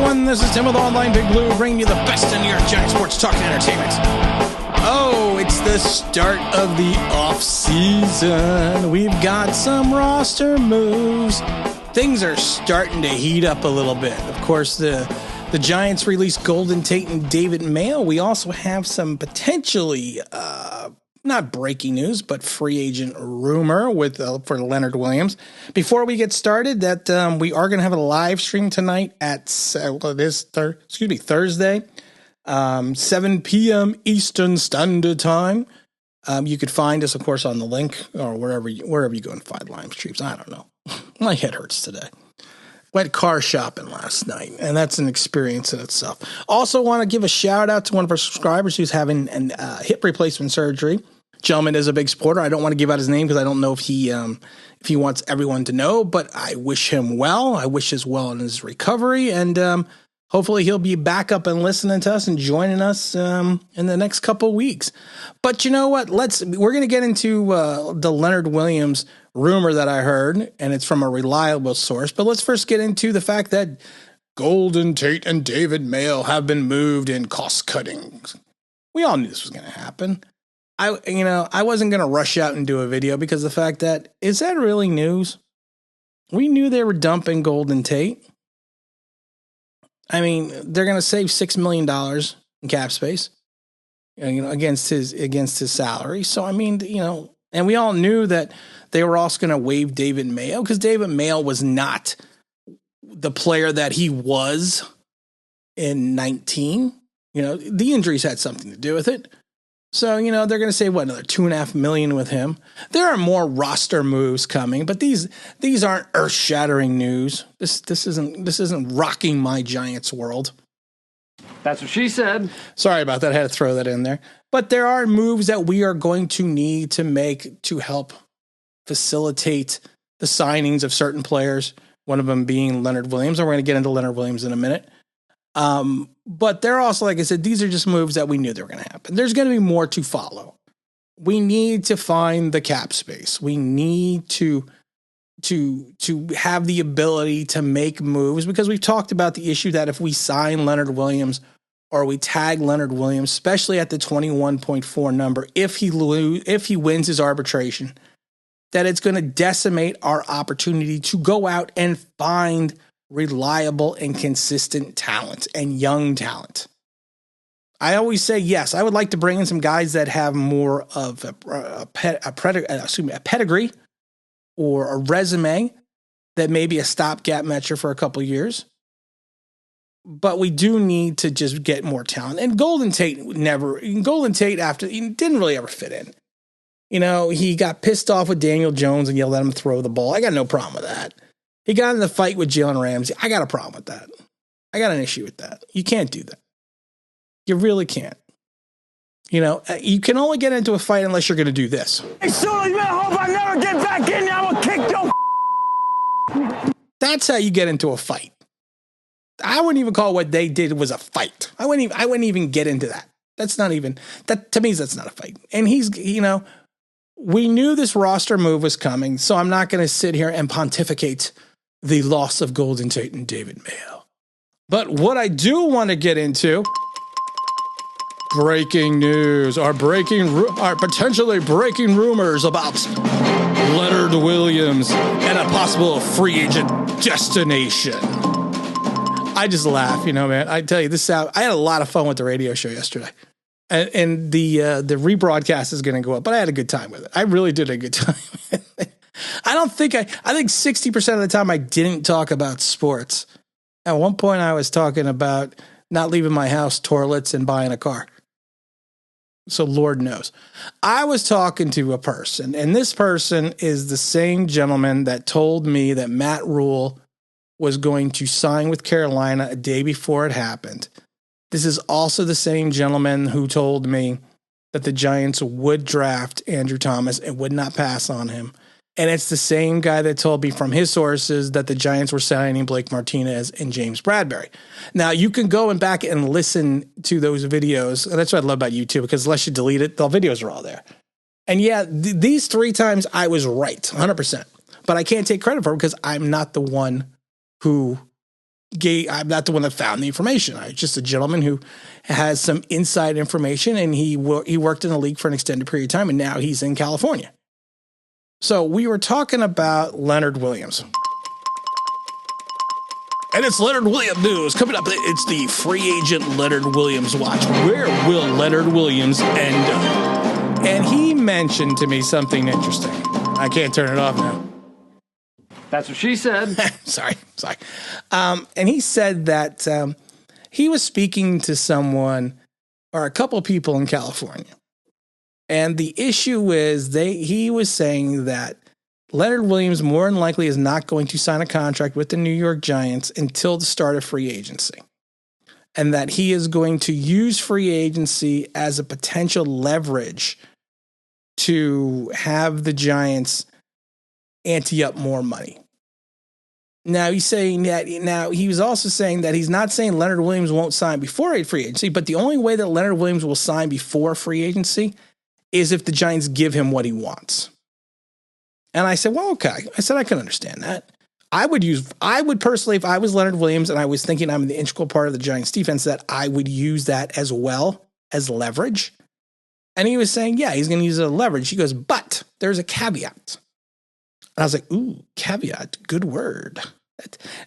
everyone. This is Tim with Online Big Blue, bringing you the best in New York Giants sports talk and entertainment. Oh, it's the start of the off-season. We've got some roster moves. Things are starting to heat up a little bit. Of course, the Giants released Golden Tate and David Mayo. We also have some potentially, not breaking news, but free agent rumor for Leonard Williams. Before we get started, we are going to have a live stream tonight at Thursday, 7 p.m. Eastern Standard Time. You could find us, of course, on the link or wherever you go and find live streams. I don't know. My head hurts today. Went car shopping last night, and that's an experience in itself. Also want to give a shout out to one of our subscribers who's having hip replacement surgery. Gentleman is a big supporter. I don't want to give out his name because I don't know if he wants everyone to know, but I wish him well. I wish his well in his recovery, and hopefully he'll be back up and listening to us and joining us in the next couple weeks. But you know what? We're going to get into the Leonard Williams rumor that I heard, and it's from a reliable source. But let's first get into the fact that Golden Tate and David Mayo have been moved in cost cutting. We all knew this was going to happen. I wasn't going to rush out and do a video because the fact that, is that really news? We knew they were dumping Golden Tate. I mean, they're going to save $6 million in cap space, against his salary. So, I mean, and we all knew that they were also going to waive David Mayo because David Mayo was not the player that he was in 19. The injuries had something to do with it. So, they're going to save another $2.5 million with him. There are more roster moves coming, but these aren't earth-shattering news. This isn't rocking my Giants world. That's what she said. Sorry about that. I had to throw that in there. But there are moves that we are going to need to make to help facilitate the signings of certain players, one of them being Leonard Williams, and we're going to get into Leonard Williams in a minute. But they're also, like I said, these are just moves that we knew they were going to happen. There's going to be more to follow. We need to find the cap space. We need to have the ability to make moves because we've talked about the issue that if we sign Leonard Williams or we tag Leonard Williams, especially at the 21.4 number, if he wins his arbitration, that it's going to decimate our opportunity to go out and find reliable and consistent talent and young talent. I always say, yes, I would like to bring in some guys that have more of a pedigree or a resume that may be a stopgap measure for a couple years. But we do need to just get more talent. And Golden Tate after he didn't really ever fit in. He got pissed off with Daniel Jones and yelled at him to throw the ball. I got no problem with that. He got in the fight with Jalen Ramsey. I got a problem with that. I got an issue with that. You can't do that. You really can't. You can only get into a fight unless you're going to do this. Hey, Sully, man, I hope I never get back in there. I'm going to kick your. That's how you get into a fight. I wouldn't even call what they did was a fight. I wouldn't even get into that. That's not even, that to me, that's not a fight. And we knew this roster move was coming, so I'm not going to sit here and pontificate the loss of Golden Tate and David Mayo. But what I do want to get into, breaking news, are potentially breaking rumors about Leonard Williams and a possible free agent destination. I just laugh, man. I tell you, I had a lot of fun with the radio show yesterday. And the rebroadcast is going to go up, but I had a good time with it. I really did a good time. I think 60% of the time I didn't talk about sports. At one point I was talking about not leaving my house, toilets, and buying a car. So Lord knows. I was talking to a person, and this person is the same gentleman that told me that Matt Rule was going to sign with Carolina a day before it happened. This is also the same gentleman who told me that the Giants would draft Andrew Thomas and would not pass on him. And it's the same guy that told me from his sources that the Giants were signing Blake Martinez and James Bradbury. Now, you can go back and listen to those videos. And that's what I love about YouTube, because unless you delete it, the videos are all there. And yeah, these 3 times I was right, 100%. But I can't take credit for it because I'm not the one who I'm not the one that found the information. I'm just a gentleman who has some inside information, and he worked in the league for an extended period of time, and now he's in California. So we were talking about Leonard Williams. And it's Leonard Williams news coming up. It's the free agent Leonard Williams watch. Where will Leonard Williams end up? And he mentioned to me something interesting. I can't turn it off now. That's what she said. Sorry. And he said that he was speaking to someone or a couple of people in California. And the issue is he was saying that Leonard Williams more than likely is not going to sign a contract with the New York Giants until the start of free agency. And that he is going to use free agency as a potential leverage to have the Giants ante up more money. Now he's saying that. Now he was also saying that he's not saying Leonard Williams won't sign before free agency, but the only way that Leonard Williams will sign before free agency is if the Giants give him what he wants. And I said, well, okay. I said I can understand that. I would personally, if I was Leonard Williams and I was thinking I'm the integral part of the Giants defense, that I would use that as well as leverage. And he was saying, yeah, he's going to use it as leverage. He goes, but there's a caveat. And I was like, ooh, caveat, good word.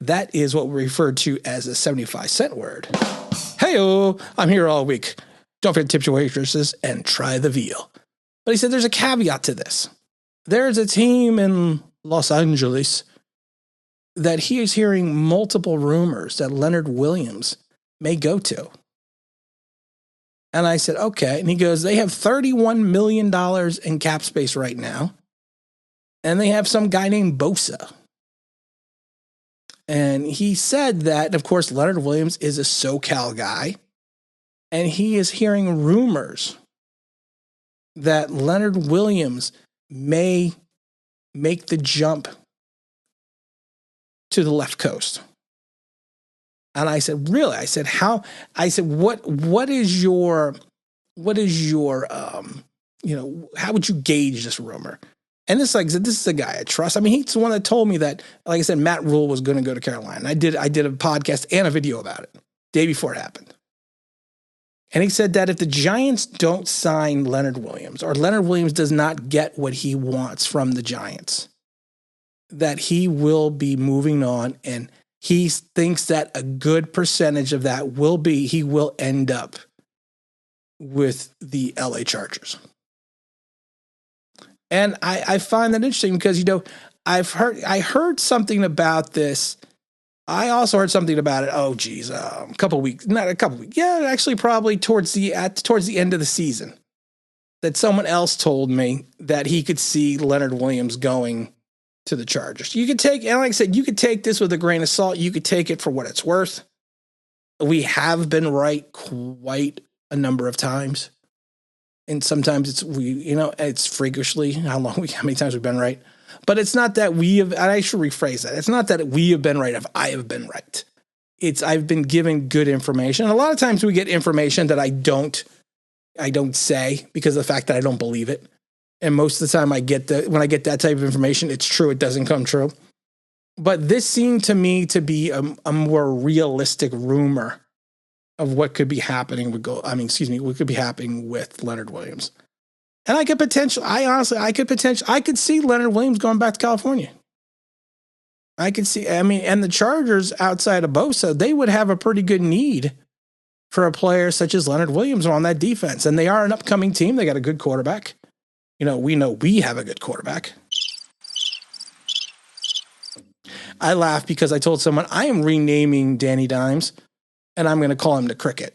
That is what we refer to as a 75-cent word. Hey-o, I'm here all week. Don't forget to tip your waitresses and try the veal. But he said there's a caveat to this. There's a team in Los Angeles that he is hearing multiple rumors that Leonard Williams may go to. And I said, okay. And he goes, they have $31 million in cap space right now. And they have some guy named Bosa. And he said that, of course, Leonard Williams is a SoCal guy. And he is hearing rumors that Leonard Williams may make the jump to the left coast. And I said, really? I said, how? I said, what is your, how would you gauge this rumor? And this, like I said, this is a guy I trust. I mean, he's the one that told me that, like I said, Matt Rule was going to go to Carolina. I did a podcast and a video about it day before it happened. And he said that if the Giants don't sign Leonard Williams, or Leonard Williams does not get what he wants from the Giants, that he will be moving on, and he thinks that a good percentage of that he will end up with the LA Chargers. And I find that interesting because, I heard something about this. I also heard something about it. Oh, geez, not a couple weeks. Yeah, actually, probably towards the end of the season, that someone else told me that he could see Leonard Williams going to the Chargers. You could take, and like I said, you could take this with a grain of salt. You could take it for what it's worth. We have been right quite a number of times, and sometimes it's freakishly how many times we've been right. But it's not that we have, and I should rephrase that. It's not that we have been right if I have been right. I've been given good information. And a lot of times we get information that I don't say because of the fact that I don't believe it. And most of the time when I get that type of information, it's true. It doesn't come true. But this seemed to me to be a more realistic rumor of what could be happening what could be happening with Leonard Williams. And I could see Leonard Williams going back to California. And the Chargers outside of Bosa, they would have a pretty good need for a player such as Leonard Williams on that defense. And they are an upcoming team. They got a good quarterback. We know we have a good quarterback. I laugh because I told someone I am renaming Danny Dimes and I'm going to call him the Cricket,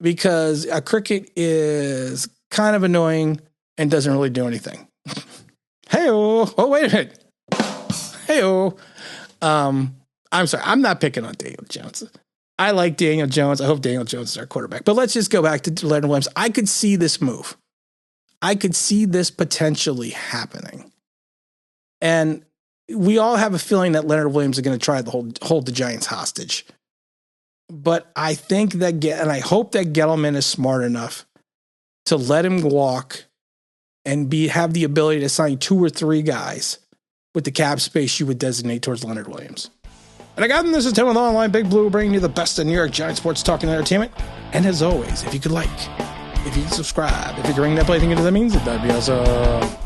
because a cricket is kind of annoying and doesn't really do anything. Hey-oh. Oh, wait a minute. Hey-oh. I'm sorry. I'm not picking on Daniel Jones. I like Daniel Jones. I hope Daniel Jones is our quarterback. But let's just go back to Leonard Williams. I could see this move. I could see this potentially happening. And we all have a feeling that Leonard Williams is going to try to hold the Giants hostage. But I think that, and I hope that Gettleman is smart enough to let him walk and have the ability to sign 2 or 3 guys with the cap space you would designate towards Leonard Williams. And I got them. This is Tim with Online Big Blue, bringing you the best of New York Giants sports talk and entertainment. And as always, if you could like, if you could subscribe, if you could ring that play thing into the means, that'd be awesome.